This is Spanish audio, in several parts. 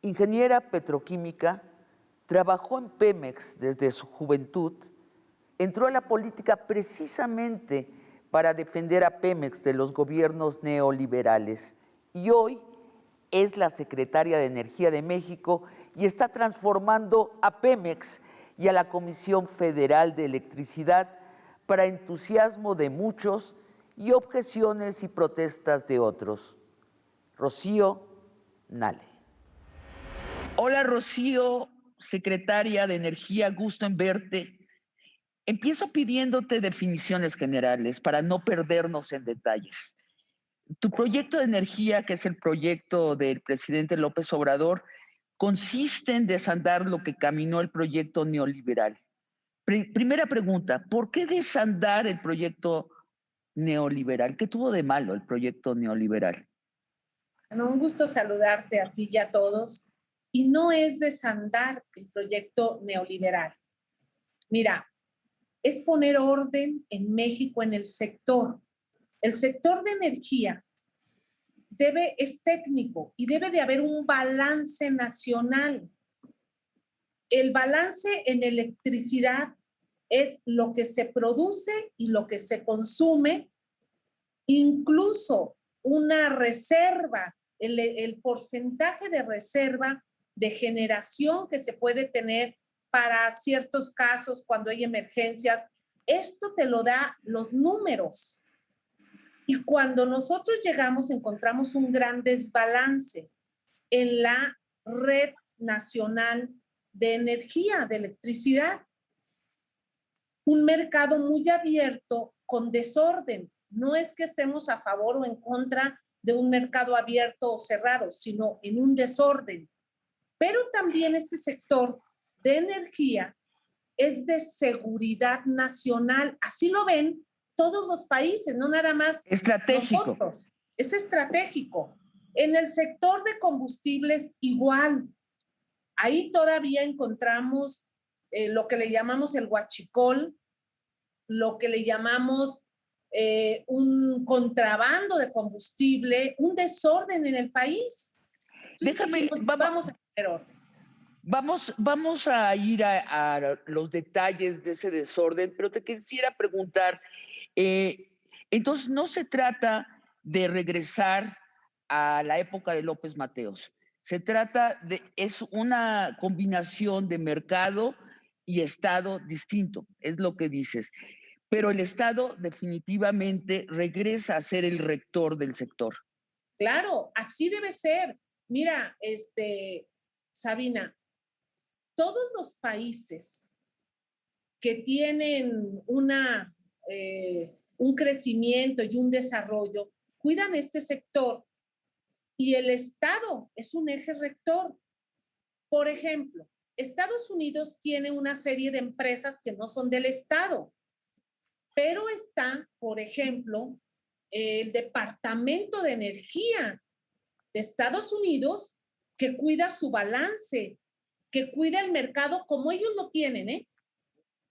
Ingeniera petroquímica, trabajó en Pemex desde su juventud, entró a la política precisamente para defender a Pemex de los gobiernos neoliberales y hoy es la secretaria de Energía de México y está transformando a Pemex y a la Comisión Federal de Electricidad para entusiasmo de muchos y objeciones y protestas de otros. Rocío Nale. Hola Rocío, secretaria de Energía, gusto en verte. Empiezo pidiéndote definiciones generales para no perdernos en detalles. Tu proyecto de energía, que es el proyecto del presidente López Obrador, consiste en desandar lo que caminó el proyecto neoliberal. Primera pregunta, ¿por qué desandar el proyecto neoliberal? ¿Qué tuvo de malo el proyecto neoliberal? Bueno, un gusto saludarte a ti y a todos. Y no es desandar el proyecto neoliberal. Mira, es poner orden en México en el sector. El sector de energía es técnico y debe de haber un balance nacional. El balance en electricidad es lo que se produce y lo que se consume, incluso una reserva, el porcentaje de reserva de generación que se puede tener para ciertos casos cuando hay emergencias. Esto te lo da los números. Y cuando nosotros llegamos, encontramos un gran desbalance en la red nacional de energía, de electricidad. Un mercado muy abierto con desorden. No es que estemos a favor o en contra de un mercado abierto o cerrado, sino en un desorden. Pero también este sector de energía es de seguridad nacional. Así lo ven todos los países, no nada más estratégico. Nosotros. Es estratégico. En el sector de combustibles, igual. Ahí todavía encontramos lo que le llamamos el huachicol, lo que le llamamos un contrabando de combustible, un desorden en el país. Entonces, Déjame, dijimos, vamos a tener orden. Vamos a ir a los detalles de ese desorden, pero te quisiera preguntar, entonces no se trata de regresar a la época de López Mateos, es una combinación de mercado y Estado distinto, es lo que dices, pero el Estado definitivamente regresa a ser el rector del sector. Claro, así debe ser. Mira, Sabina, todos los países que tienen un crecimiento y un desarrollo cuidan este sector y el Estado es un eje rector. Por ejemplo, Estados Unidos tiene una serie de empresas que no son del Estado, pero está, por ejemplo, el Departamento de Energía de Estados Unidos que cuida su balance, que cuida el mercado como ellos lo tienen,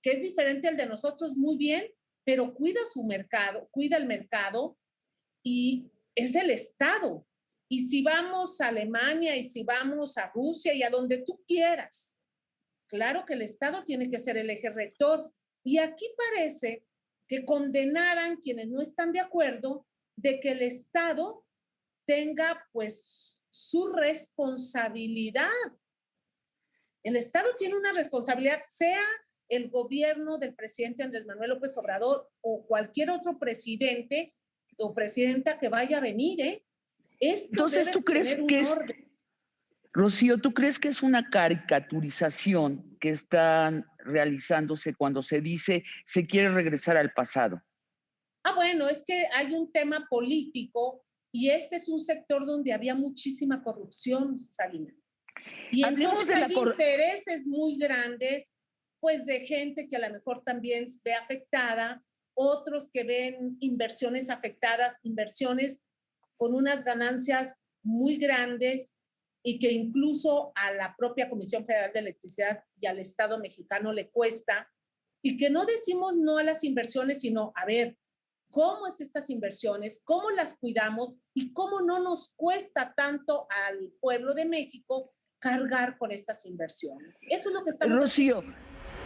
que es diferente al de nosotros muy bien, pero cuida su mercado, cuida el mercado y es el Estado. Y si vamos a Alemania y si vamos a Rusia y a donde tú quieras, claro que el Estado tiene que ser el eje rector. Y aquí parece que condenaran quienes no están de acuerdo de que el Estado tenga pues su responsabilidad. El Estado tiene una responsabilidad, sea el gobierno del presidente Andrés Manuel López Obrador o cualquier otro presidente o presidenta que vaya a venir, Esto Entonces, debe ¿tú crees tener un que es, orden. Rocío, tú crees que es una caricaturización que están realizándose cuando se dice se quiere regresar al pasado? Bueno, es que hay un tema político y este es un sector donde había muchísima corrupción, Sabina. Y Hablemos entonces de la hay intereses muy grandes, pues de gente que a lo mejor también se ve afectada, otros que ven inversiones afectadas, inversiones con unas ganancias muy grandes y que incluso a la propia Comisión Federal de Electricidad y al Estado mexicano le cuesta, y que no decimos no a las inversiones, sino, a ver, ¿cómo es estas inversiones? ¿Cómo las cuidamos? ¿Y cómo no nos cuesta tanto al pueblo de México cargar con estas inversiones. Eso es lo que estamos haciendo. Rocío,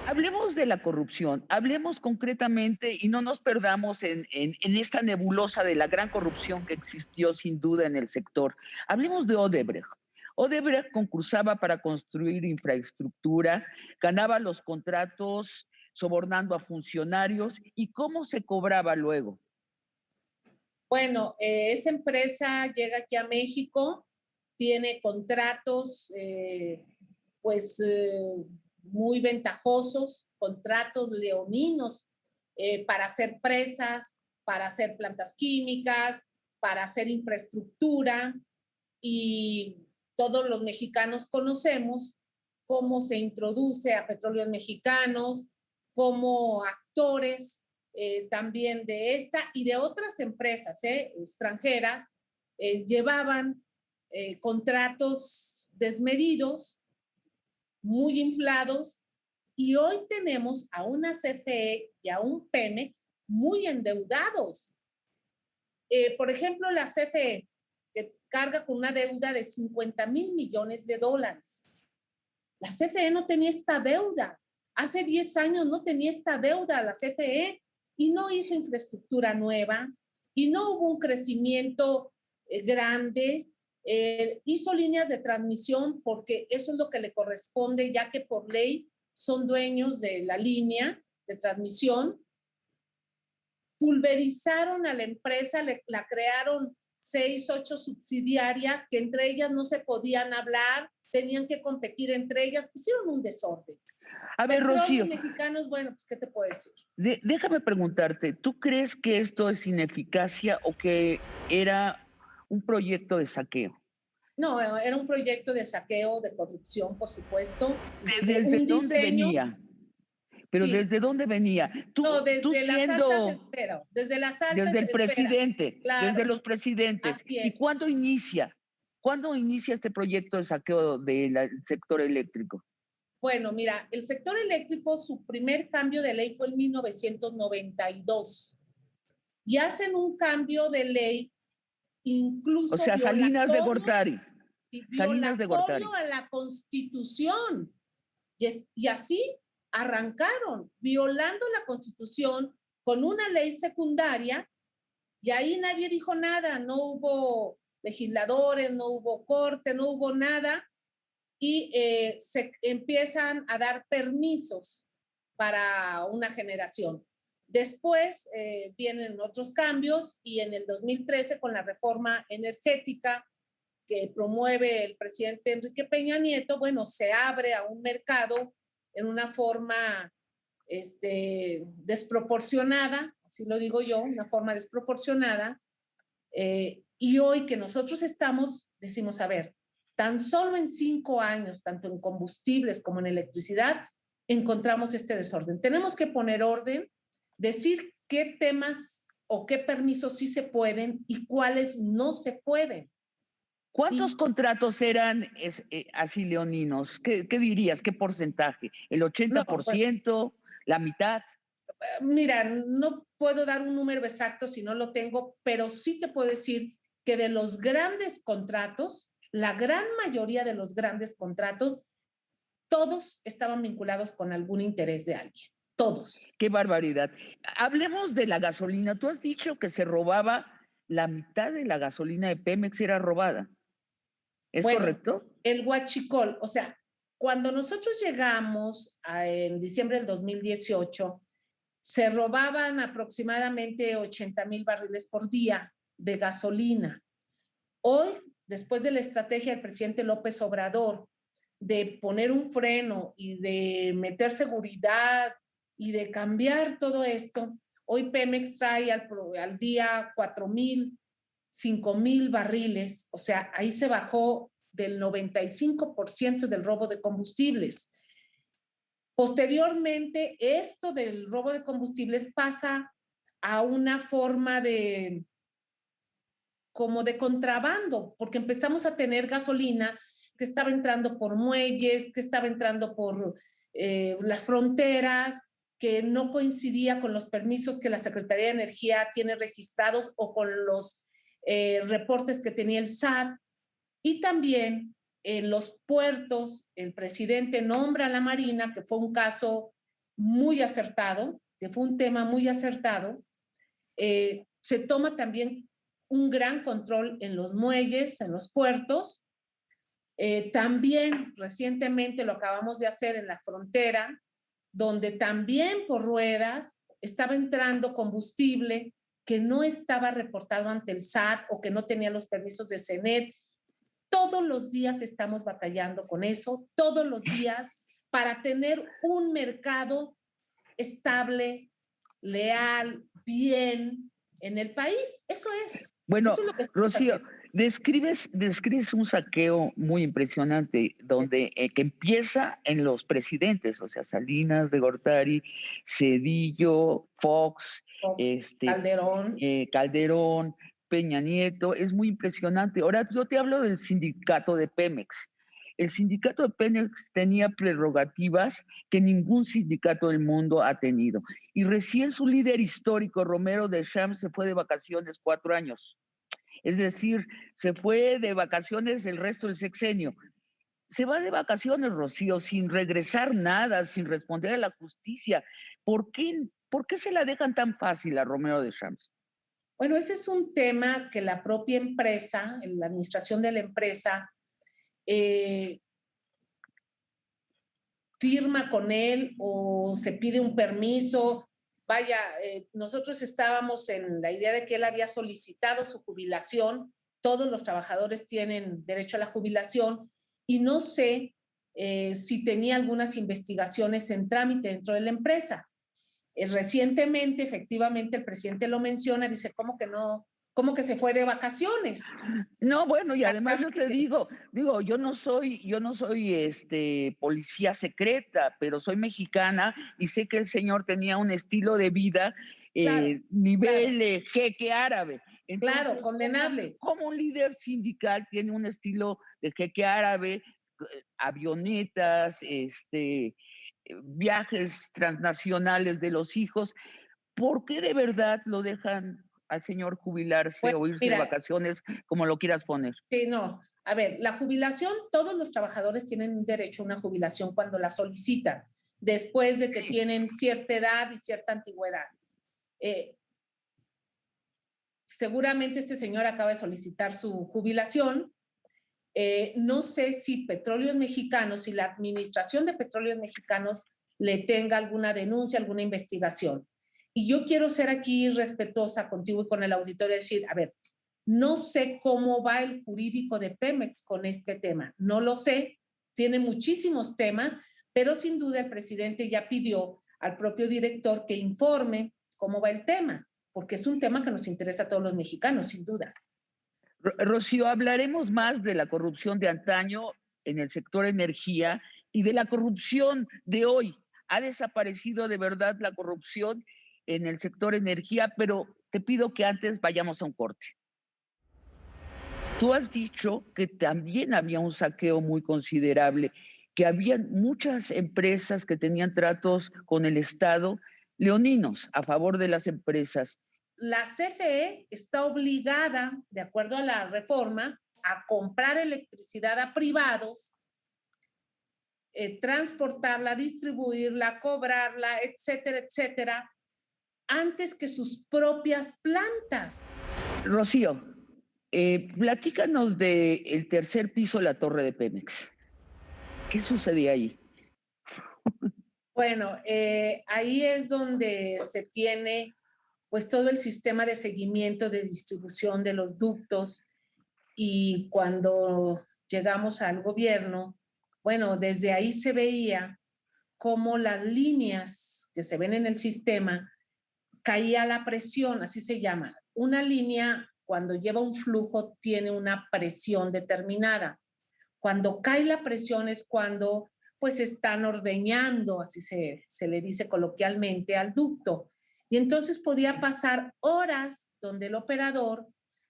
hablemos de la corrupción, hablemos concretamente y no nos perdamos en esta nebulosa de la gran corrupción que existió sin duda en el sector. Hablemos de Odebrecht. Odebrecht concursaba para construir infraestructura, ganaba los contratos sobornando a funcionarios y cómo se cobraba luego. Bueno, esa empresa llega aquí a México, tiene contratos muy ventajosos, contratos leoninos para hacer presas, para hacer plantas químicas, para hacer infraestructura, y todos los mexicanos conocemos cómo se introduce a Petróleos Mexicanos, como actores también de esta y de otras empresas extranjeras llevaban contratos desmedidos, muy inflados, y hoy tenemos a una CFE y a un Pemex muy endeudados. Por ejemplo, la CFE, que carga con una deuda de 50,000 millones de dólares. La CFE no tenía esta deuda. Hace 10 años no tenía esta deuda la CFE y no hizo infraestructura nueva y no hubo un crecimiento grande. Hizo líneas de transmisión porque eso es lo que le corresponde, ya que por ley son dueños de la línea de transmisión. Pulverizaron a la empresa, la crearon 6, 8 subsidiarias que entre ellas no se podían hablar, tenían que competir entre ellas, hicieron un desorden. A ver, Rocío, Mexicanos, bueno, pues, ¿qué te puedo decir? Déjame preguntarte, ¿tú crees que esto es ineficacia o que era un proyecto de saqueo? No, era un proyecto de saqueo, de corrupción, por supuesto. ¿Desde dónde venía? Pero sí. ¿Desde dónde venía? No, desde las altas esferas. Desde las altas desde el presidente, claro. desde los presidentes. ¿Y cuándo inicia? ¿Cuándo inicia este proyecto de saqueo del sector eléctrico? Bueno, mira, el sector eléctrico, su primer cambio de ley fue en 1992. Y hacen un cambio de ley incluso, o sea, Salinas de Gortari. Salinas de Gortari. A la Constitución. Y así arrancaron, violando la Constitución con una ley secundaria, y ahí nadie dijo nada, no hubo legisladores, no hubo corte, no hubo nada, y se empiezan a dar permisos para una generación. Después vienen otros cambios, y en el 2013, con la reforma energética que promueve el presidente Enrique Peña Nieto, bueno, se abre a un mercado en una forma desproporcionada, así lo digo yo, una forma desproporcionada, y hoy que nosotros decimos, a ver, tan solo en 5 años, tanto en combustibles como en electricidad, encontramos este desorden. Tenemos que poner orden, decir qué temas o qué permisos sí se pueden y cuáles no se pueden. ¿Cuántos contratos eran así leoninos? ¿Qué dirías? ¿Qué porcentaje? ¿El 80%? No, ¿la mitad? Mira, no puedo dar un número exacto si no lo tengo, pero sí te puedo decir que de los grandes contratos, la gran mayoría de los grandes contratos, todos estaban vinculados con algún interés de alguien. Todos. ¡Qué barbaridad! Hablemos de la gasolina. Tú has dicho que se robaba la mitad de la gasolina de Pemex, era robada. ¿Es correcto? El huachicol, o sea, cuando nosotros llegamos en diciembre del 2018, se robaban aproximadamente 80,000 barriles por día de gasolina. Hoy, después de la estrategia del presidente López Obrador de poner un freno y de meter seguridad y de cambiar todo esto, hoy Pemex trae al día 4,000, 5,000 barriles, o sea, ahí se bajó del 95% del robo de combustibles. Posteriormente, esto del robo de combustibles pasa a una forma como de contrabando, porque empezamos a tener gasolina que estaba entrando por muelles, que estaba entrando por las fronteras, que no coincidía con los permisos que la Secretaría de Energía tiene registrados o con los reportes que tenía el SAT. Y también En los puertos, el presidente nombra a la Marina, que fue un caso muy acertado, que fue un tema muy acertado. Se toma también un gran control en los muelles, en los puertos. También recientemente lo acabamos de hacer en la frontera, donde también por ruedas estaba entrando combustible que no estaba reportado ante el SAT o que no tenía los permisos de CENET. Todos los días estamos batallando con eso, todos los días, para tener un mercado estable, leal, bien en el país. Bueno, Eso es lo que estamos Rocío, haciendo. describes un saqueo muy impresionante, donde que empieza en los presidentes, o sea, Salinas de Gortari, Cedillo, Fox, Calderón. Calderón, Peña Nieto, es muy impresionante. Ahora yo te hablo del sindicato de Pemex. El sindicato de Pemex tenía prerrogativas que ningún sindicato del mundo ha tenido. Y recién su líder histórico, Romero de Champs, se fue de vacaciones 4 años. Es decir, se fue de vacaciones el resto del sexenio. Se va de vacaciones, Rocío, sin regresar nada, sin responder a la justicia. ¿Por qué se la dejan tan fácil a Romero de Champs? Bueno, ese es un tema que la propia empresa, la administración de la empresa, firma con él o se pide un permiso. Vaya, nosotros estábamos en la idea de que él había solicitado su jubilación. Todos los trabajadores tienen derecho a la jubilación y no sé si tenía algunas investigaciones en trámite dentro de la empresa. Recientemente, efectivamente, el presidente lo menciona, dice, ¿cómo que no? ¿Cómo que se fue de vacaciones? No, bueno, y además yo te digo, yo no soy policía secreta, pero soy mexicana y sé que el señor tenía un estilo de vida Claro, nivel claro, jeque árabe. claro, Entonces, condenable. ¿cómo un líder sindical tiene un estilo de jeque árabe, avionetas, viajes transnacionales de los hijos? ¿Por qué de verdad lo dejan al señor jubilarse Bueno, o irse de mira, vacaciones, como lo quieras poner? sí, no. A ver, la jubilación, todos los trabajadores tienen derecho a una jubilación cuando la solicitan, después de que Sí. tienen cierta edad y cierta antigüedad. Eh, Seguramente este señor acaba de solicitar su jubilación. No sé si Petróleos Mexicanos, si la administración de Petróleos Mexicanos le tenga alguna denuncia, alguna investigación. Y yo quiero ser aquí respetuosa contigo y con el auditorio y decir, a ver, no sé cómo va el jurídico de Pemex con este tema, no lo sé, tiene muchísimos temas, pero sin duda el presidente ya pidió al propio director que informe cómo va el tema, porque es un tema que nos interesa a todos los mexicanos, sin duda. Rocío, hablaremos más de la corrupción de antaño en el sector energía y de la corrupción de hoy. Ha desaparecido de verdad la corrupción en el sector energía, pero te pido que antes vayamos a un corte. Tú has dicho que también había un saqueo muy considerable, que había muchas empresas que tenían tratos con el Estado leoninos a favor de las empresas. La CFE está obligada, de acuerdo a la reforma, a comprar electricidad a privados, transportarla, distribuirla, cobrarla, etcétera, etcétera, antes que sus propias plantas. Rocío, platícanos del tercer piso de la torre de Pemex. ¿Qué sucedía ahí? Bueno, ahí es donde se tiene pues todo el sistema de seguimiento de distribución de los ductos y cuando llegamos al gobierno, bueno, desde ahí se veía cómo las líneas que se ven en el sistema caía la presión, así se llama. Una línea cuando lleva un flujo tiene una presión determinada. Cuando cae la presión es cuando pues están ordeñando, así se le dice coloquialmente, al ducto. Y entonces podía pasar horas donde el operador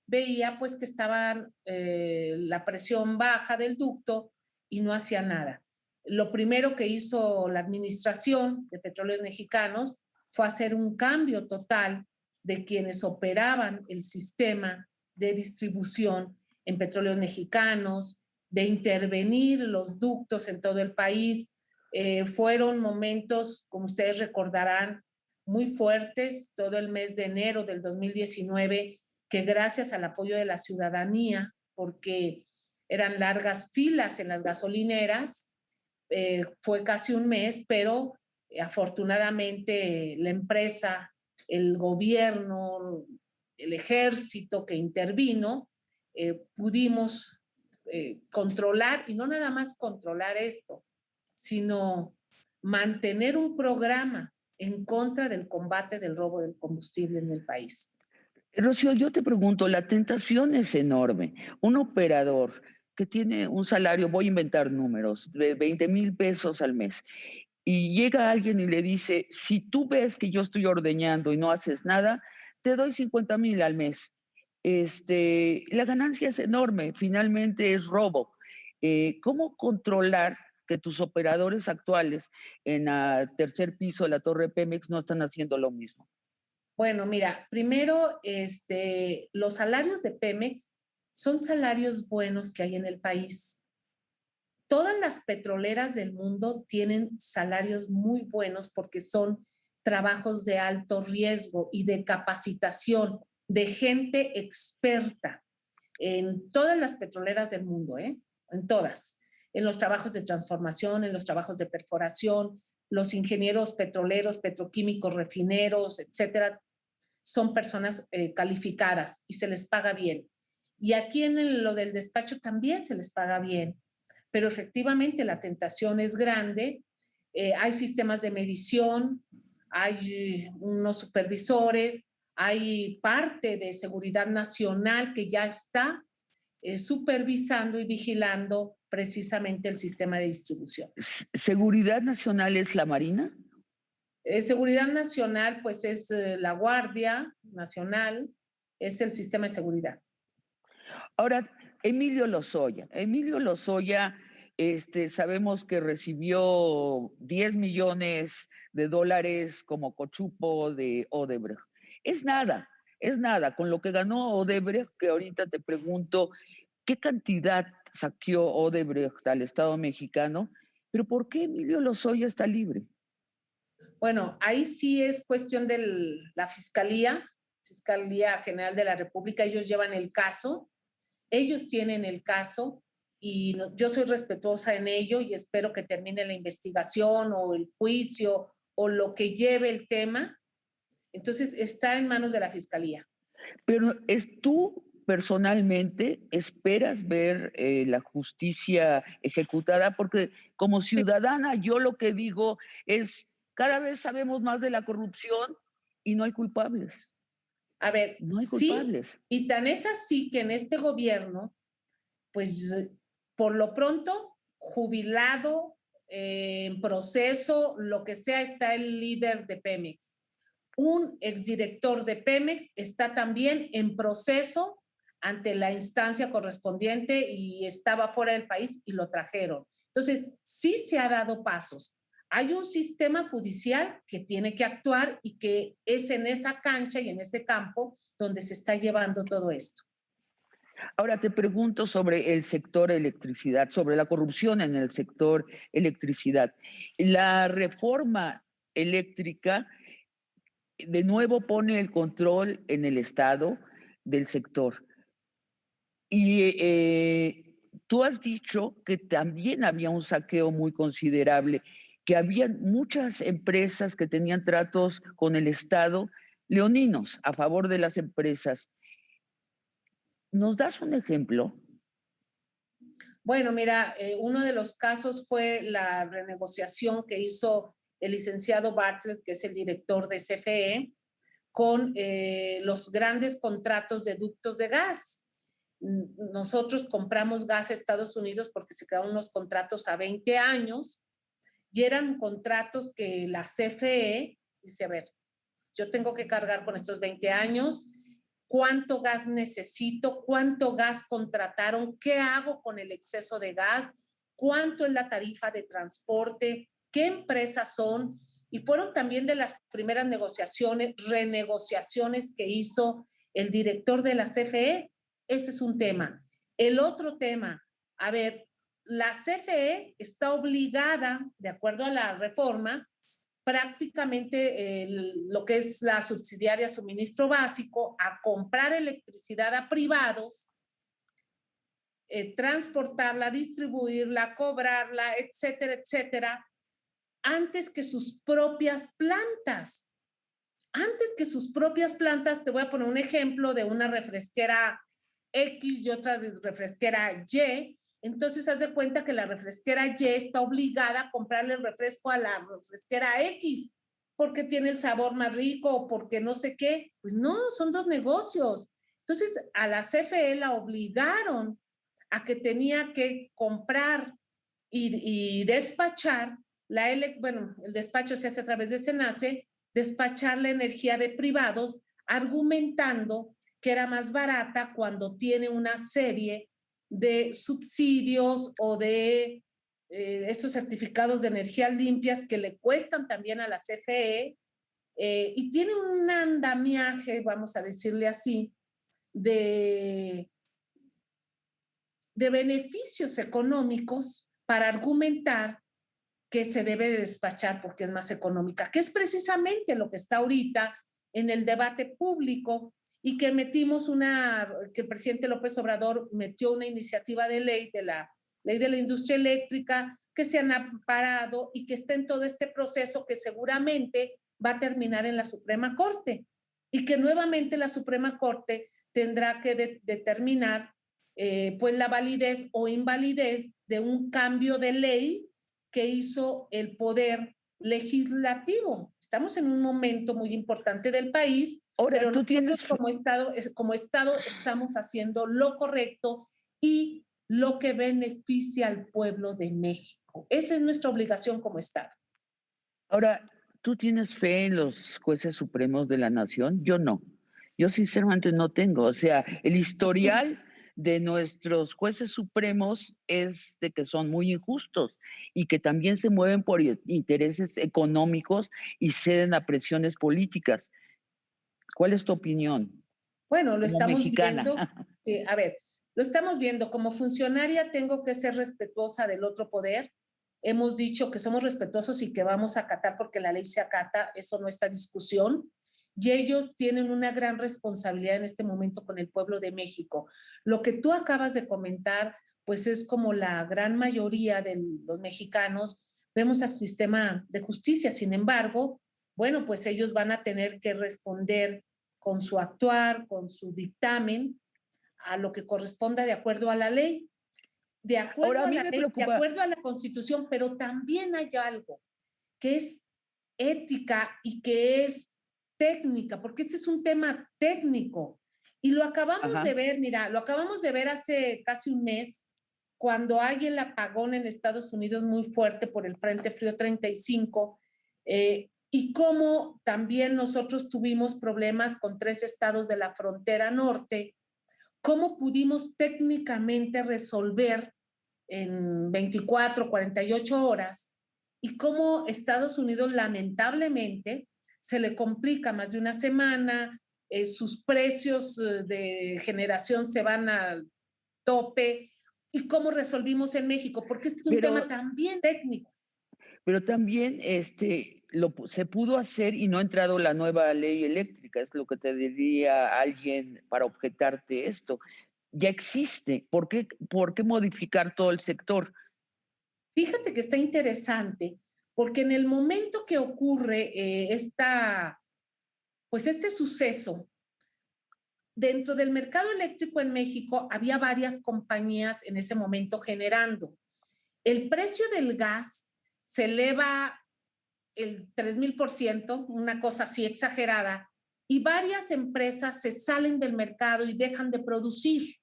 veía pues que estaba la presión baja del ducto y no hacía nada. Lo primero que hizo la administración de Petróleos Mexicanos fue hacer un cambio total de quienes operaban el sistema de distribución en Petróleos Mexicanos, de intervenir los ductos en todo el país. Fueron momentos, como ustedes recordarán, muy fuertes todo el mes de enero del 2019, que gracias al apoyo de la ciudadanía, porque eran largas filas en las gasolineras, fue casi un mes, pero afortunadamente la empresa, el gobierno, el ejército que intervino, pudimos controlar, y no nada más controlar esto, sino mantener un programa en contra del combate del robo del combustible en el país. Rocío, yo te pregunto, la tentación es enorme. Un operador que tiene un salario, voy a inventar números, de 20,000 pesos al mes, y llega alguien y le dice, si tú ves que yo estoy ordeñando y no haces nada, te doy 50,000 al mes. La ganancia es enorme, finalmente es robo. ¿Cómo controlar que tus operadores actuales en el tercer piso de la Torre Pemex no están haciendo lo mismo? Bueno, mira, primero, los salarios de Pemex son salarios buenos que hay en el país. Todas las petroleras del mundo tienen salarios muy buenos porque son trabajos de alto riesgo y de capacitación de gente experta en todas las petroleras del mundo, en todas, en los trabajos de transformación, en los trabajos de perforación, los ingenieros petroleros, petroquímicos, refineros, etcétera, son personas calificadas y se les paga bien. Y aquí en lo del despacho también se les paga bien, pero efectivamente la tentación es grande. Hay sistemas de medición, hay unos supervisores, hay parte de seguridad nacional que ya está supervisando y vigilando precisamente el sistema de distribución. ¿Seguridad Nacional es la Marina? Seguridad Nacional, pues es la Guardia Nacional, es el sistema de seguridad. Ahora, Emilio Lozoya. Emilio Lozoya, sabemos que recibió 10 millones de dólares como cochupo de Odebrecht. Es nada. Con lo que ganó Odebrecht, que ahorita te pregunto, ¿qué cantidad saqueó Odebrecht al Estado mexicano? Pero ¿por qué Emilio Lozoya está libre? Bueno, ahí sí es cuestión de la Fiscalía General de la República. Ellos llevan el caso, ellos tienen el caso y yo soy respetuosa en ello y espero que termine la investigación o el juicio o lo que lleve el tema. Entonces, está en manos de la Fiscalía. Pero tú personalmente esperas ver la justicia ejecutada, porque como ciudadana yo lo que digo es, cada vez sabemos más de la corrupción y no hay culpables. A ver, No hay sí, culpables. y tan es así que en este gobierno, pues por lo pronto, jubilado, en proceso, lo que sea, está el líder de Pemex. Un exdirector de Pemex está también en proceso ante la instancia correspondiente y estaba fuera del país y lo trajeron. Entonces, sí se ha dado pasos. Hay un sistema judicial que tiene que actuar y que es en esa cancha y en ese campo donde se está llevando todo esto. Ahora te pregunto sobre el sector electricidad, sobre la corrupción en el sector electricidad. La reforma eléctrica de nuevo pone el control en el Estado del sector. Y tú has dicho que también había un saqueo muy considerable, que había muchas empresas que tenían tratos con el Estado leoninos a favor de las empresas. ¿Nos das un ejemplo? Bueno, mira, uno de los casos fue la renegociación que hizo el licenciado Bartlett, que es el director de CFE, con los grandes contratos de ductos de gas. Nosotros compramos gas a Estados Unidos porque se quedaron unos contratos a 20 años y eran contratos que la CFE dice, a ver, yo tengo que cargar con estos 20 años, cuánto gas necesito, cuánto gas contrataron, qué hago con el exceso de gas, cuánto es la tarifa de transporte, qué empresas son. Y fueron también de las primeras negociaciones, renegociaciones que hizo el director de la CFE. Ese es un tema. El otro tema, a ver, la CFE está obligada, de acuerdo a la reforma, prácticamente lo que es la subsidiaria suministro básico, a comprar electricidad a privados, transportarla, distribuirla, cobrarla, etcétera, etcétera, antes que sus propias plantas. Antes que sus propias plantas, te voy a poner un ejemplo de una refresquera X y otra de refresquera Y. Entonces, haz de cuenta que la refresquera Y está obligada a comprarle el refresco a la refresquera X porque tiene el sabor más rico o porque no sé qué. Pues no, son dos negocios. Entonces, a la CFE la obligaron a que tenía que comprar y despachar bueno, el despacho se hace a través de SENACE, despachar la energía de privados, argumentando que era más barata cuando tiene una serie de subsidios o de estos certificados de energía limpias que le cuestan también a la CFE, y tiene un andamiaje, vamos a decirle así, de, de beneficios económicos para argumentar que se debe de despachar porque es más económica, que es precisamente lo que está ahorita en el debate público y que que el presidente López Obrador metió una iniciativa de ley de la ley de la industria eléctrica que se han amparado y que está en todo este proceso que seguramente va a terminar en la Suprema Corte y que nuevamente la Suprema Corte tendrá que determinar pues la validez o invalidez de un cambio de ley que hizo el poder legislativo. Estamos en un momento muy importante del país, Ahora, pero tú nosotros tienes, como Estado estamos haciendo lo correcto y lo que beneficia al pueblo de México. Esa es nuestra obligación como Estado. ahora, ¿tú tienes fe en los jueces supremos de la nación? Yo no. Yo sinceramente no tengo. O sea, el historial de nuestros jueces supremos es de que son muy injustos y que también se mueven por intereses económicos y ceden a presiones políticas. ¿Cuál es tu opinión Bueno, lo como estamos mexicana? viendo. A ver, lo estamos viendo. Como funcionaria tengo que ser respetuosa del otro poder. Hemos dicho que somos respetuosos y que vamos a acatar porque la ley se acata. Eso no está en discusión. Y ellos tienen una gran responsabilidad en este momento con el pueblo de México. Lo que tú acabas de comentar, pues es como la gran mayoría de los mexicanos vemos al sistema de justicia. Sin embargo, bueno, pues ellos van a tener que responder con su actuar, con su dictamen, a lo que corresponda de acuerdo a la ley, de Ahora, acuerdo a a mí la me ley, de preocupa, acuerdo a la Constitución, pero también hay algo que es ética y que es técnica, porque este es un tema técnico. Y lo acabamos ajá, de ver, mira, lo acabamos de ver hace casi un mes, cuando hay el apagón en Estados Unidos muy fuerte por el Frente Frío 35, y cómo también nosotros tuvimos problemas con 3 estados de la frontera norte, cómo pudimos técnicamente resolver en 24, 48 horas y cómo Estados Unidos lamentablemente se le complica más de una semana, sus precios de generación se van al tope y cómo resolvimos en México, porque este es un tema pero también técnico. Pero también se pudo hacer y no ha entrado la nueva ley eléctrica, es lo que te diría alguien para objetarte esto. Ya existe, por qué modificar todo el sector? Fíjate que está interesante, porque en el momento que ocurre pues este suceso, dentro del mercado eléctrico en México había varias compañías en ese momento generando. El precio del gas se eleva el 3000%, una cosa así exagerada, y varias empresas se salen del mercado y dejan de producir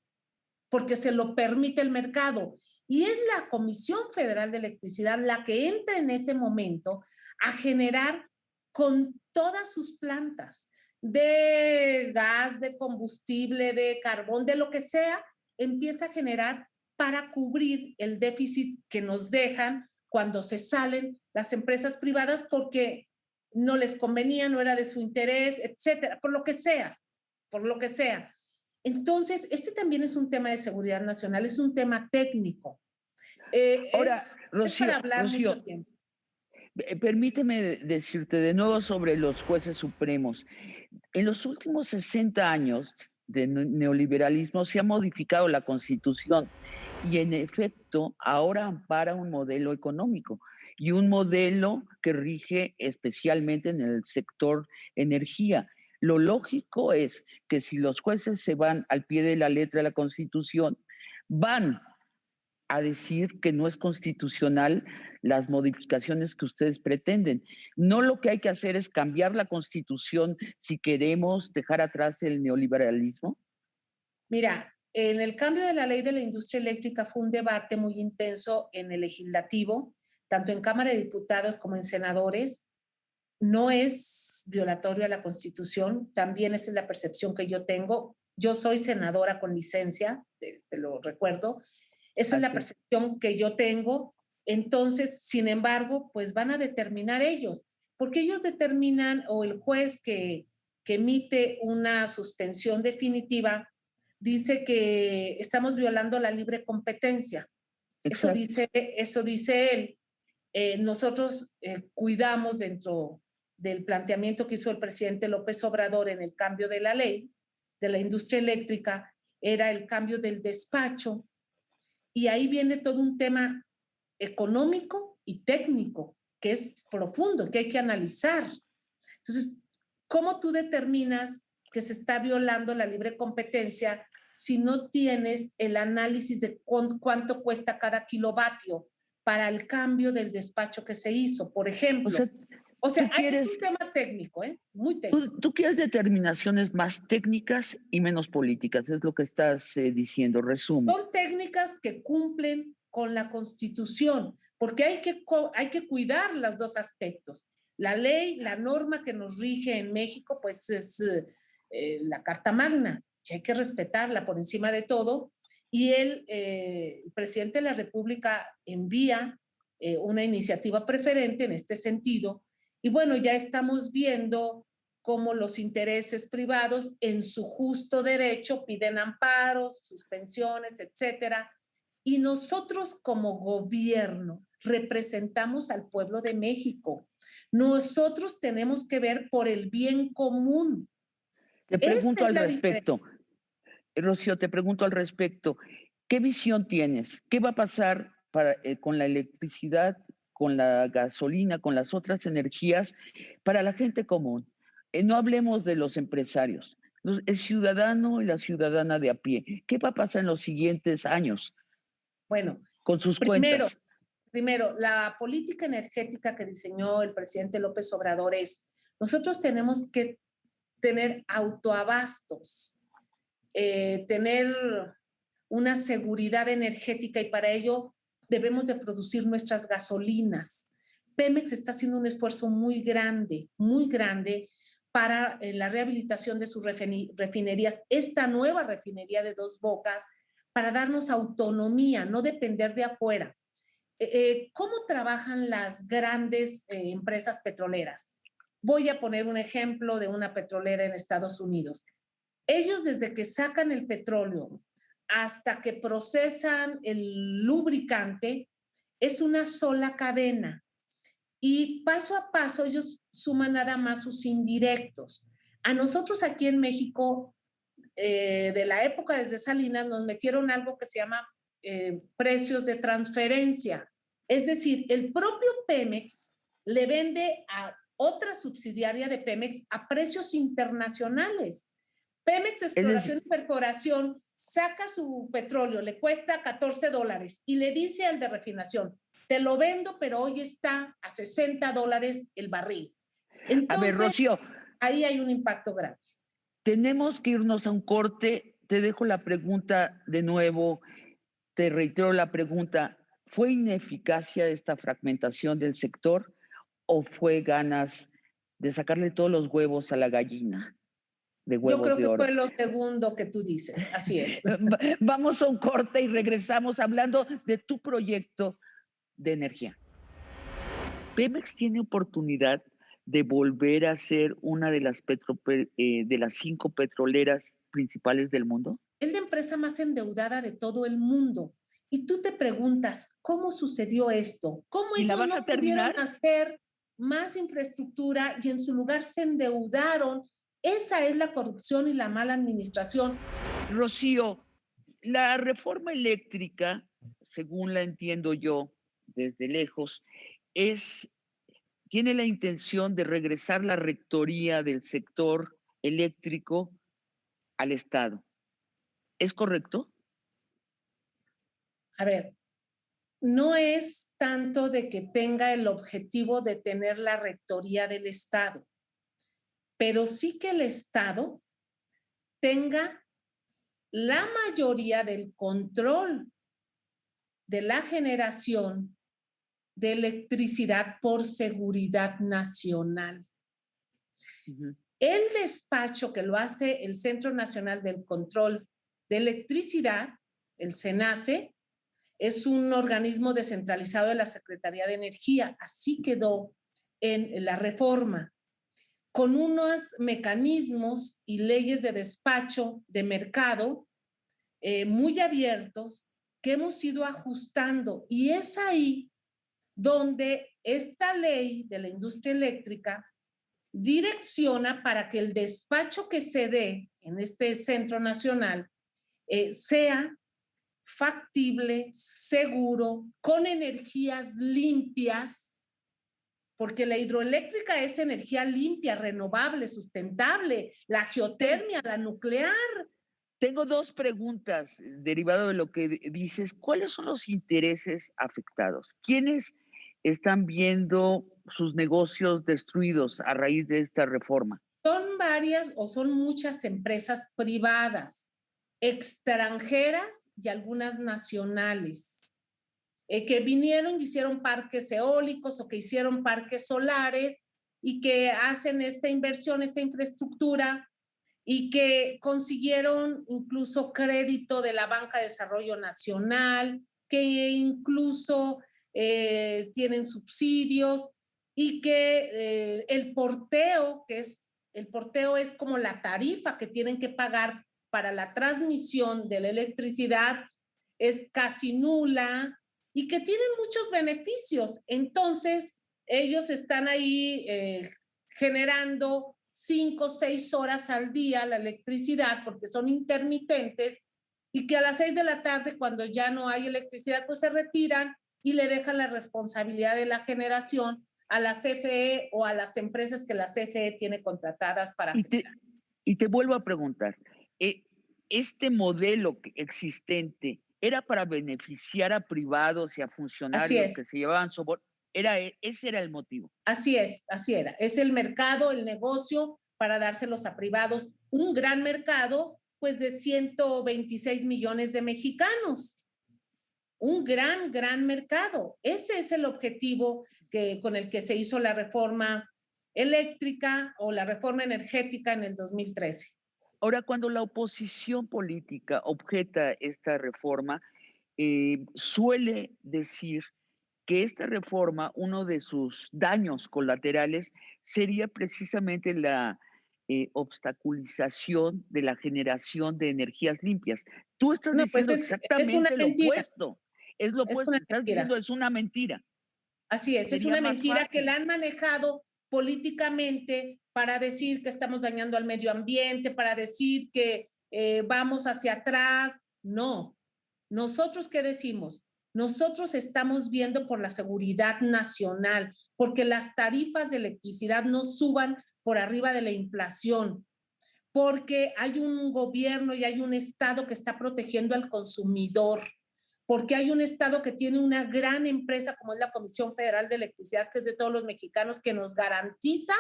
porque se lo permite el mercado. Y es la Comisión Federal de Electricidad la que entra en ese momento a generar con todas sus plantas de gas, de combustible, de carbón, de lo que sea, empieza a generar para cubrir el déficit que nos dejan cuando se salen las empresas privadas porque no les convenía, no era de su interés, etcétera, por lo que sea, por lo que sea. Entonces, este también es un tema de seguridad nacional, es un tema técnico. Ahora, Es para hablar Rocío, mucho tiempo. permíteme decirte de nuevo sobre los jueces supremos. En los últimos 60 años de neoliberalismo se ha modificado la Constitución y en efecto ahora ampara un modelo económico y un modelo que rige especialmente en el sector energía. Lo lógico es que si los jueces se van al pie de la letra de la Constitución, van a decir que no es constitucional las modificaciones que ustedes pretenden. No, lo que hay que hacer es cambiar la Constitución si queremos dejar atrás el neoliberalismo. Mira, en el cambio de la ley de la industria eléctrica fue un debate muy intenso en el legislativo, tanto en Cámara de Diputados como en senadores. No es violatorio a la Constitución, también esa es la percepción que yo tengo. Yo soy senadora con licencia, te lo recuerdo. Esa es la percepción que yo tengo. Entonces, sin embargo, pues van a determinar ellos, porque ellos determinan, o el juez que emite una suspensión definitiva, dice que estamos violando la libre competencia. Eso dice él. Nosotros cuidamos dentro del planteamiento que hizo el presidente López Obrador en el cambio de la ley de la industria eléctrica, era el cambio del despacho, y ahí viene todo un tema económico y técnico que es profundo, que hay que analizar. Entonces, ¿cómo tú determinas que se está violando la libre competencia si no tienes el análisis de cuánto cuesta cada kilovatio para el cambio del despacho que se hizo, por ejemplo? O sea, es un tema técnico, muy técnico. Tú quieres determinaciones más técnicas y menos políticas, es lo que estás diciendo, resumen. Son técnicas que cumplen con la Constitución, porque hay que cuidar los dos aspectos. La ley, la norma que nos rige en México, pues es la Carta Magna, que hay que respetarla por encima de todo, y el presidente de la República envía una iniciativa preferente en este sentido, y bueno, ya estamos viendo cómo los intereses privados en su justo derecho piden amparos, suspensiones, etcétera, y nosotros como gobierno representamos al pueblo de México. Nosotros tenemos que ver por el bien común. Te pregunto al respecto, Rocío, te pregunto al respecto, ¿qué visión tienes? ¿Qué va a pasar con la electricidad, con la gasolina, con las otras energías para la gente común? No hablemos de los empresarios, el ciudadano y la ciudadana de a pie. ¿Qué va a pasar en los siguientes años? Bueno, con sus cuentas. Primero, la política energética que diseñó el presidente López Obrador es, nosotros tenemos que tener autoabastos, tener una seguridad energética, y para ello debemos de producir nuestras gasolinas. Pemex está haciendo un esfuerzo muy grande para la rehabilitación de sus refinerías, esta nueva refinería de Dos Bocas, para darnos autonomía, no depender de afuera. ¿Cómo trabajan las grandes empresas petroleras? Voy a poner un ejemplo de una petrolera en Estados Unidos. Ellos, desde que sacan el petróleo hasta que procesan el lubricante, es una sola cadena. Y paso a paso ellos suman nada más sus indirectos. A nosotros aquí en México, de la época desde Salinas, nos metieron algo que se llama precios de transferencia. Es decir, el propio Pemex le vende a otra subsidiaria de Pemex a precios internacionales. Pemex Exploración y Perforación saca su petróleo, le cuesta $14 y le dice al de refinación, te lo vendo, pero hoy está a $60 el barril. Entonces, a ver, Rocío, ahí hay un impacto grande. Tenemos que irnos a un corte. Te dejo la pregunta de nuevo. Te reitero la pregunta. ¿Fue ineficacia esta fragmentación del sector o fue ganas de sacarle todos los huevos a la gallina? De huevos Yo creo de que oro. fue lo segundo que tú dices, así es. Vamos a un corte y regresamos hablando de tu proyecto de energía. Pemex tiene oportunidad de volver a ser una de las 5 petroleras principales del mundo. Es la empresa más endeudada de todo el mundo Y tú te preguntas, ¿cómo sucedió esto? ¿Cómo ¿Y la ellos vas no a pudieron terminar? hacer más infraestructura y en su lugar se endeudaron? Esa es la corrupción y la mala administración. Rocío, la reforma eléctrica, según la entiendo yo desde lejos, es, tiene la intención de regresar la rectoría del sector eléctrico al Estado. ¿Es correcto? A ver, no es tanto de que tenga el objetivo de tener la rectoría del Estado, pero sí que el Estado tenga la mayoría del control de la generación de electricidad por seguridad nacional. Uh-huh. El despacho que lo hace el Centro Nacional del Control de Electricidad, el CENACE, es un organismo descentralizado de la Secretaría de Energía. Así quedó en la reforma, con unos mecanismos y leyes de despacho de mercado muy abiertos que hemos ido ajustando. Y es ahí donde esta ley de la industria eléctrica direcciona para que el despacho que se dé en este centro nacional sea factible, seguro, con energías limpias, porque la hidroeléctrica es energía limpia, renovable, sustentable, la geotermia, la nuclear. Tengo dos preguntas derivado de lo que dices. ¿Cuáles son los intereses afectados? ¿Quiénes están viendo sus negocios destruidos a raíz de esta reforma? Son varias o son muchas empresas privadas, extranjeras y algunas nacionales, que vinieron y hicieron parques eólicos o que hicieron parques solares y que hacen esta inversión, esta infraestructura y que consiguieron incluso crédito de la Banca de Desarrollo Nacional, que incluso tienen subsidios y que el porteo es como la tarifa que tienen que pagar para la transmisión de la electricidad, es casi nula y que tienen muchos beneficios. Entonces, ellos están ahí generando 5 o 6 horas al día la electricidad porque son intermitentes y que a las 6 de la tarde, cuando ya no hay electricidad, pues se retiran y le dejan la responsabilidad de la generación a la CFE o a las empresas que la CFE tiene contratadas para generar. Y te vuelvo a preguntar, ¿este modelo existente era para beneficiar a privados y a Así funcionarios que es. se llevaban soborno? Ese era el motivo. Así es, así era. Es el mercado, el negocio para dárselos a privados. Un gran mercado, pues de 126 millones de mexicanos. Un gran mercado. Ese es el objetivo con el que se hizo la reforma eléctrica o la reforma energética en el 2013. Ahora, cuando la oposición política objeta esta reforma, suele decir que esta reforma, uno de sus daños colaterales sería precisamente la obstaculización de la generación de energías limpias. Tú estás No, pues diciendo es una exactamente lo mentira. opuesto. Es lo Es opuesto. una Estás diciendo mentira. es una mentira. Así es Sería una más mentira que fácil. la han manejado políticamente para decir que estamos dañando al medio ambiente, para decir que vamos hacia atrás. No. ¿Nosotros qué decimos? Nosotros estamos viendo por la seguridad nacional, porque las tarifas de electricidad no suban por arriba de la inflación, porque hay un gobierno y hay un Estado que está protegiendo al consumidor, porque hay un Estado que tiene una gran empresa como es la Comisión Federal de Electricidad, que es de todos los mexicanos, que nos garantiza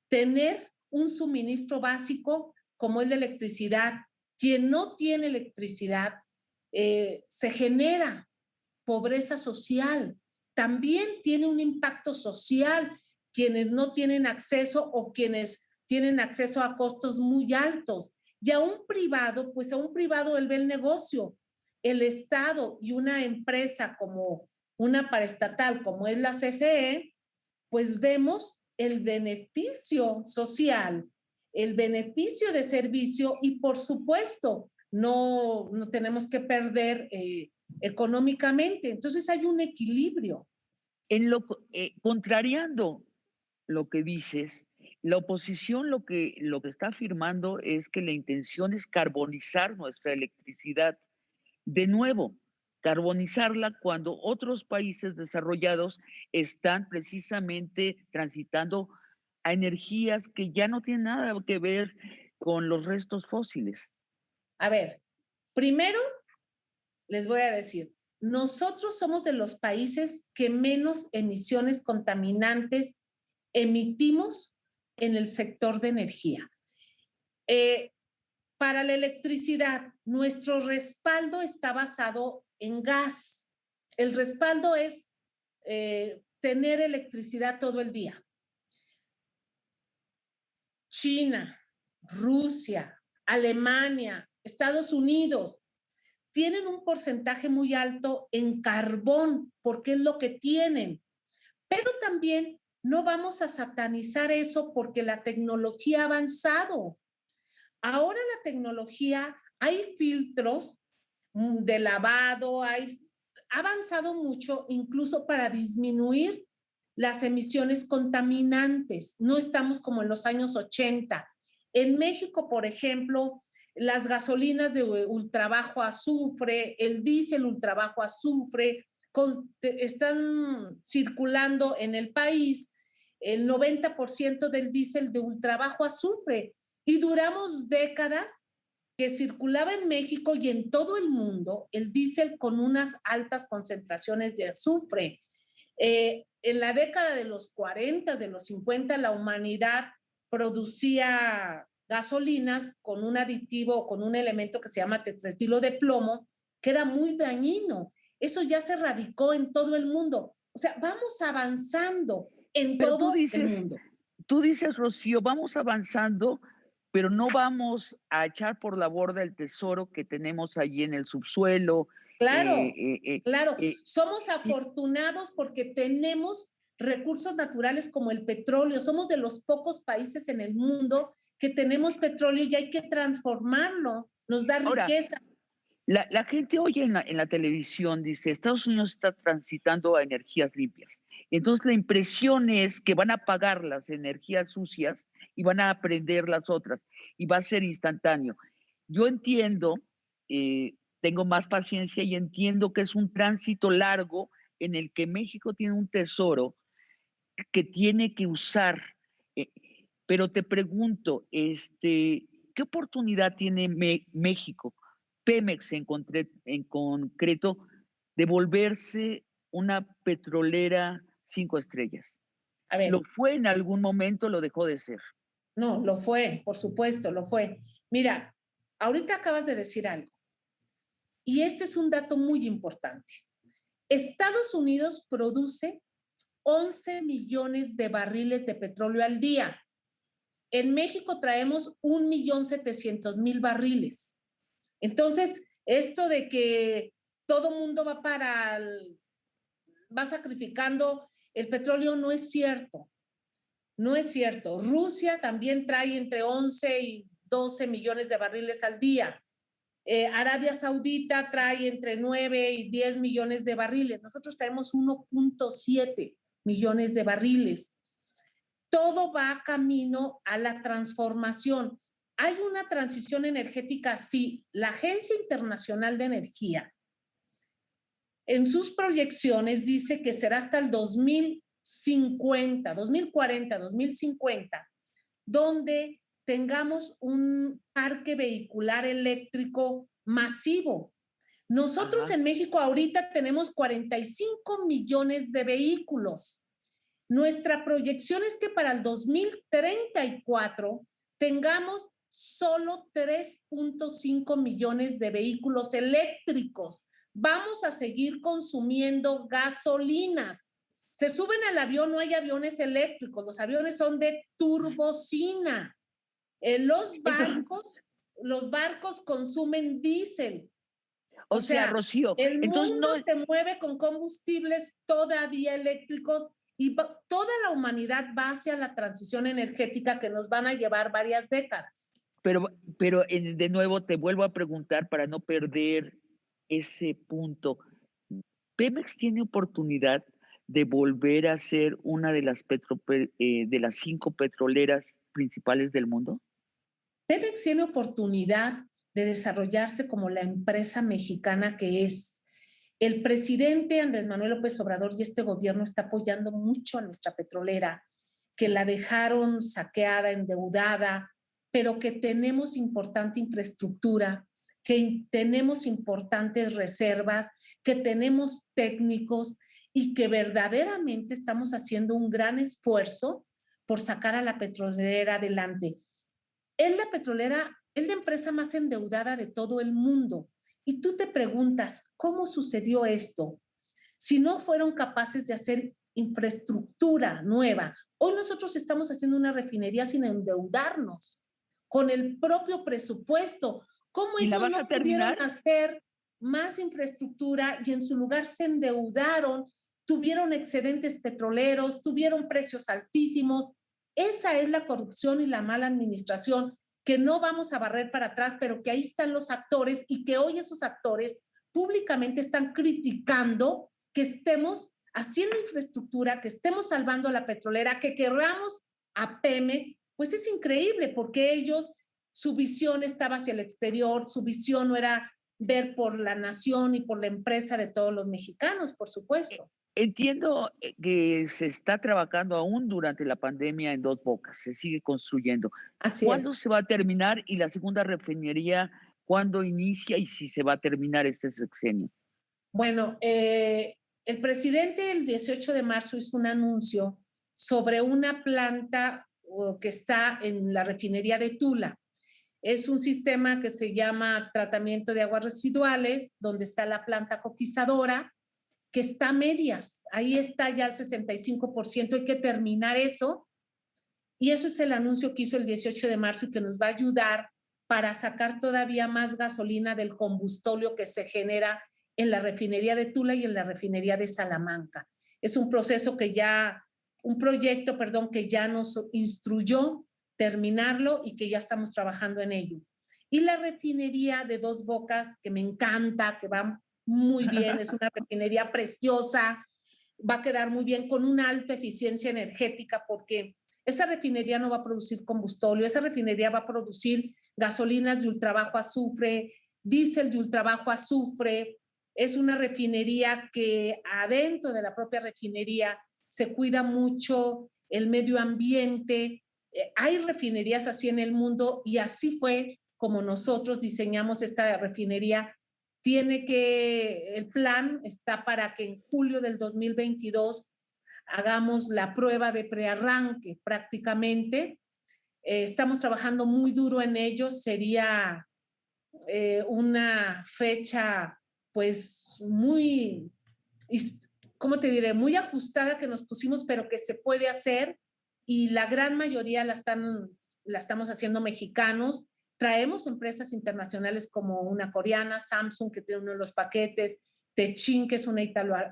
tener un suministro básico como es la electricidad. Quien no tiene electricidad, se genera pobreza social. También tiene un impacto social quienes no tienen acceso o quienes tienen acceso a costos muy altos. Y a un privado, pues a un privado él ve el negocio. El Estado y una empresa como una paraestatal como es la CFE, pues vemos el beneficio social, el beneficio de servicio y por supuesto no tenemos que perder económicamente. Entonces hay un equilibrio. Contrariando lo que dices, la oposición lo que está afirmando es que la intención es carbonizar nuestra electricidad. De nuevo, carbonizarla cuando otros países desarrollados están precisamente transitando a energías que ya no tienen nada que ver con los restos fósiles. A ver, primero les voy a decir, nosotros somos de los países que menos emisiones contaminantes emitimos en el sector de energía. Para la electricidad, nuestro respaldo está basado en gas. El respaldo es tener electricidad todo el día. China, Rusia, Alemania, Estados Unidos tienen un porcentaje muy alto en carbón, porque es lo que tienen. Pero también no vamos a satanizar eso porque la tecnología ha avanzado. Ahora la tecnología, hay filtros de lavado, ha avanzado mucho incluso para disminuir las emisiones contaminantes. No estamos como en los años 80. En México, por ejemplo, las gasolinas de ultrabajo azufre, el diésel ultrabajo azufre, están circulando en el país el 90% del diésel de ultrabajo azufre. Y duramos décadas que circulaba en México y en todo el mundo el diésel con unas altas concentraciones de azufre. En la década de los 40, de los 50, la humanidad producía gasolinas con un aditivo, con un elemento que se llama tetretilo de plomo, que era muy dañino. Eso ya se radicó en todo el mundo. O sea, vamos avanzando en Pero todo el mundo. tú dices, Rocío, vamos avanzando, pero no vamos a echar por la borda el tesoro que tenemos allí en el subsuelo. Claro, claro. Y Somos afortunados porque tenemos recursos naturales como el petróleo. Somos de los pocos países en el mundo que tenemos petróleo y hay que transformarlo. Nos da ahora, riqueza. la gente oye en la televisión, dice, Estados Unidos está transitando a energías limpias. Entonces la impresión es que van a apagar las energías sucias y van a aprender las otras y va a ser instantáneo. Yo entiendo, tengo más paciencia y entiendo que es un tránsito largo en el que México tiene un tesoro que tiene que usar. Eh, pero te pregunto, ¿qué oportunidad tiene México, Pemex en concreto, de volverse una petrolera 5 estrellas? A ver, ¿Lo fue en algún momento, lo dejó de ser? no, lo fue, por supuesto, lo fue. Mira, ahorita acabas de decir algo y este es un dato muy importante. Estados Unidos produce 11 millones de barriles de petróleo al día. En México traemos 1.700.000 barriles. Entonces, esto de que todo mundo va sacrificando el petróleo no es cierto. No es cierto. Rusia también trae entre 11 y 12 millones de barriles al día. Arabia Saudita trae entre 9 y 10 millones de barriles. Nosotros traemos 1.7 millones de barriles. Todo va camino a la transformación. Hay una transición energética, sí. La Agencia Internacional de Energía, en sus proyecciones, dice que será hasta el 2050, 2040, 2050, donde tengamos un parque vehicular eléctrico masivo. Nosotros en México ahorita tenemos 45 millones de vehículos. Nuestra proyección es que para el 2034 tengamos solo 3.5 millones de vehículos eléctricos. Vamos a seguir consumiendo gasolinas. Se suben al avión, no hay aviones eléctricos, los aviones son de turbocina. Los barcos consumen diésel. O sea, Rocío, el entonces mundo no, se mueve con combustibles todavía eléctricos y toda la humanidad va hacia la transición energética que nos van a llevar varias décadas. pero de nuevo te vuelvo a preguntar para no perder ese punto. ¿Pemex tiene oportunidad de volver a ser una de las, de las 5 petroleras principales del mundo? Pemex tiene oportunidad de desarrollarse como la empresa mexicana que es. El presidente Andrés Manuel López Obrador y este gobierno está apoyando mucho a nuestra petrolera, que la dejaron saqueada, endeudada, pero que tenemos importante infraestructura, que tenemos importantes reservas, que tenemos técnicos y que verdaderamente estamos haciendo un gran esfuerzo por sacar a la petrolera adelante. Es la empresa más endeudada de todo el mundo. Y tú te preguntas, ¿cómo sucedió esto? Si no fueron capaces de hacer infraestructura nueva. Hoy nosotros estamos haciendo una refinería sin endeudarnos, con el propio presupuesto. ¿Cómo ¿Y la ellos vas no a pudieron terminar? hacer más infraestructura y en su lugar se endeudaron, tuvieron excedentes petroleros, tuvieron precios altísimos? Esa es la corrupción y la mala administración que no vamos a barrer para atrás, pero que ahí están los actores y que hoy esos actores públicamente están criticando que estemos haciendo infraestructura, que estemos salvando a la petrolera, que querramos a Pemex. Pues es increíble porque ellos, su visión estaba hacia el exterior, su visión no era ver por la nación y por la empresa de todos los mexicanos, por supuesto. Entiendo que se está trabajando aún durante la pandemia en Dos Bocas, se sigue construyendo. Así ¿Cuándo es. se va a terminar y la segunda refinería cuándo inicia y si se va a terminar este sexenio? Bueno, el presidente el 18 de marzo hizo un anuncio sobre una planta que está en la refinería de Tula. Es un sistema que se llama tratamiento de aguas residuales, donde está la planta coquizadora, que está a medias. Ahí está ya el 65%. Hay que terminar eso. Y eso es el anuncio que hizo el 18 de marzo y que nos va a ayudar para sacar todavía más gasolina del combustóleo que se genera en la refinería de Tula y en la refinería de Salamanca. Es un proceso que ya, un proyecto, perdón, que ya nos instruyó terminarlo y que ya estamos trabajando en ello. Y la refinería de Dos Bocas, que me encanta, que va muy bien, es una refinería preciosa, va a quedar muy bien con una alta eficiencia energética porque esa refinería no va a producir combustóleo, esa refinería va a producir gasolinas de ultrabajo azufre, diésel de ultrabajo azufre. Es una refinería que adentro de la propia refinería se cuida mucho el medio ambiente. Hay refinerías así en el mundo y así fue como nosotros diseñamos esta refinería. El plan está para que en julio del 2022 hagamos la prueba de prearranque prácticamente. Estamos trabajando muy duro en ello. Sería una fecha pues muy, ¿cómo te diré? Muy ajustada que nos pusimos, pero que se puede hacer y la gran mayoría la estamos haciendo mexicanos. Traemos empresas internacionales como una coreana, Samsung, que tiene uno de los paquetes, Techin, que es una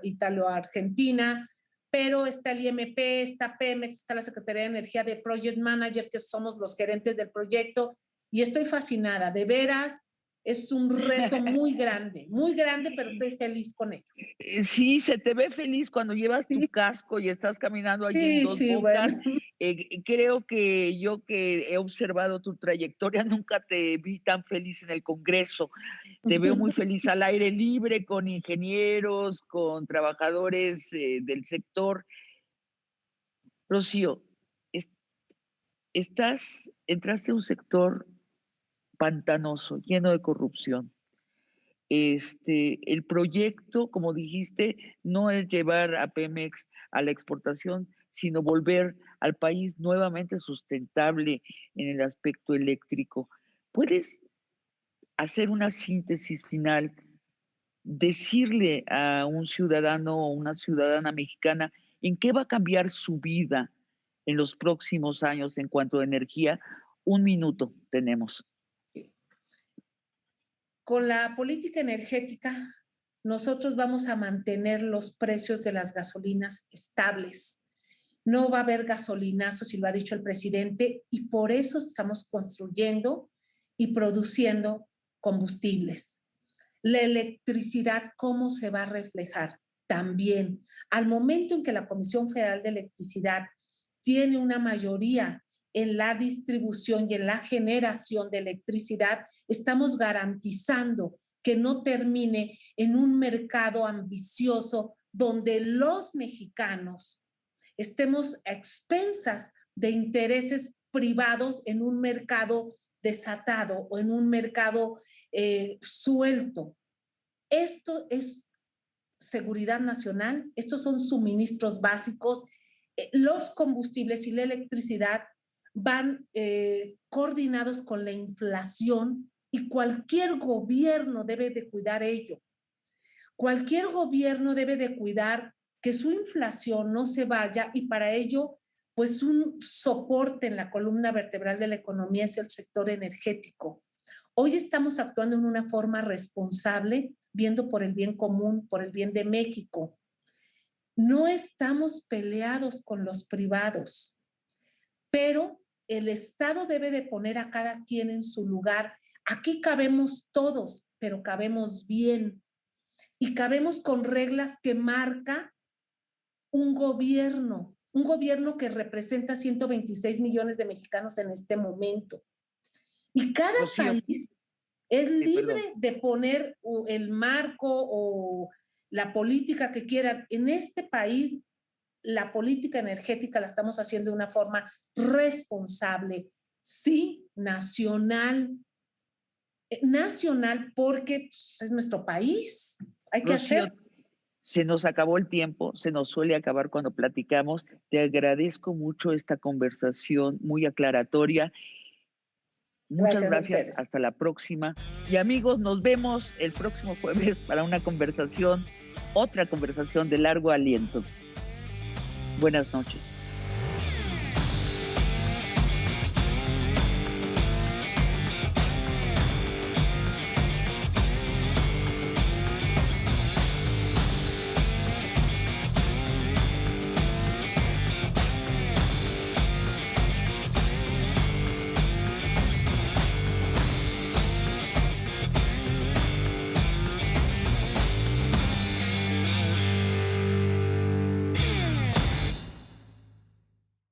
italo-argentina, pero está el IMP, está Pemex, está la Secretaría de Energía de Project Manager, que somos los gerentes del proyecto, y estoy fascinada, de veras, es un reto muy grande, pero estoy feliz con ello. Sí, se te ve feliz cuando llevas tu Sí, casco y estás caminando allí en sí, Dos sí, Bocas. bueno. Creo que yo que he observado tu trayectoria, nunca te vi tan feliz en el Congreso. Te veo muy feliz al aire libre, con ingenieros, con trabajadores del sector. Rocío, es- entraste a un sector pantanoso, lleno de corrupción. El proyecto, como dijiste, no es llevar a Pemex a la exportación, sino volver al país nuevamente sustentable en el aspecto eléctrico. ¿Puedes hacer una síntesis final, decirle a un ciudadano o una ciudadana mexicana en qué va a cambiar su vida en los próximos años en cuanto a energía? Un minuto tenemos. Con la política energética, nosotros vamos a mantener los precios de las gasolinas estables. No va a haber gasolinazos, si lo ha dicho el presidente, y por eso estamos construyendo y produciendo combustibles. La electricidad, ¿cómo se va a reflejar? También, al momento en que la Comisión Federal de Electricidad tiene una mayoría en la distribución y en la generación de electricidad, estamos garantizando que no termine en un mercado ambicioso donde los mexicanos estemos a expensas de intereses privados en un mercado desatado o en un mercado suelto. Esto es seguridad nacional, estos son suministros básicos, los combustibles y la electricidad van coordinados con la inflación y cualquier gobierno debe de cuidar ello. Cualquier gobierno debe de cuidar que su inflación no se vaya y para ello, pues un soporte en la columna vertebral de la economía es el sector energético. Hoy estamos actuando en una forma responsable, viendo por el bien común, por el bien de México. No estamos peleados con los privados, pero el Estado debe de poner a cada quien en su lugar. Aquí cabemos todos, pero cabemos bien y cabemos con reglas que marca un gobierno que representa 126 millones de mexicanos en este momento. Y cada país es libre de poner el marco o la política que quieran. En este país, la política energética la estamos haciendo de una forma responsable, sí, nacional. Nacional porque pues, es nuestro país. Hay que hacer. Se nos acabó el tiempo, se nos suele acabar cuando platicamos. Te agradezco mucho esta conversación muy aclaratoria. Muchas gracias. Hasta la próxima. Y amigos, nos vemos el próximo jueves para una conversación, otra conversación de largo aliento. Buenas noches.